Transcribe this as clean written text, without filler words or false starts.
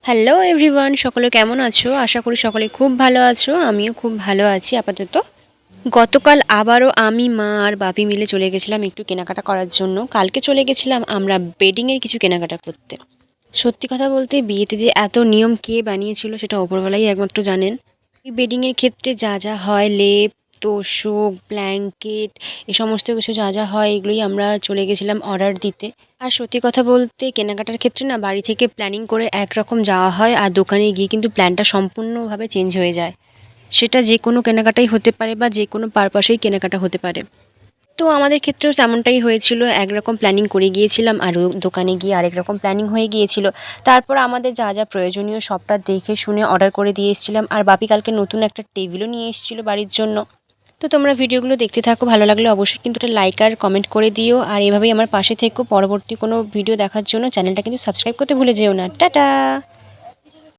Hello everyone, সকলে কেমন আছো? আশা করি সকলে খুব ভালো আছো। আমিও খুব ভালো আছি আপাতত। গতকাল আবারও আমি, মা আর বাপি মিলে চলে গেছিলাম একটু কেনাকাটা করার জন্য। কালকে চলে গেছিলাম আমরা বেডিংয়ের কিছু কেনাকাটা করতে। সত্যি কথা বলতে বিয়েতে যে এত নিয়ম কে বানিয়েছিল সেটা ওপরওয়ালাই একমাত্র জানেন। এই বেডিংয়ের ক্ষেত্রে যা যা হয়, লেপ, তোশক, ব্ল্যাঙ্কেট, এ সমস্ত কিছু যা যা হয় এগুলোই আমরা চলে গেছিলাম অর্ডার দিতে। আর সত্যি কথা বলতে কেনাকাটার ক্ষেত্রে না বাড়ি থেকে প্ল্যানিং করে একরকম যাওয়া হয়, আর দোকানে গিয়ে কিন্তু প্ল্যানটা সম্পূর্ণভাবে চেঞ্জ হয়ে যায়। সেটা যে কোনো কেনাকাটাই হতে পারে বা যে কোনো পারপাসেই কেনাকাটা হতে পারে। তো আমাদের ক্ষেত্রেও তেমনটাই হয়েছিল। একরকম প্ল্যানিং করে গিয়েছিলাম আর দোকানে গিয়ে আরেক রকম প্ল্যানিং হয়ে গিয়েছিল। তারপর আমাদের যা যা প্রয়োজনীয় সবটা দেখে শুনে অর্ডার করে দিয়ে এসেছিলাম। আর বাপি কালকে নতুন একটা টেবিলও নিয়ে এসেছিল বাড়ির জন্য। তো তোমরা ভিডিওগুলো দেখতে থাকো, ভালো লাগলে অবশ্যই কিন্তু একটা লাইক আর কমেন্ট করে দিও। আর এভাবেই আমার পাশে থেকো, পরবর্তী কোনো ভিডিও দেখার জন্য চ্যানেলটা কিন্তু সাবস্ক্রাইব করতে ভুলে যেও না। টাটা।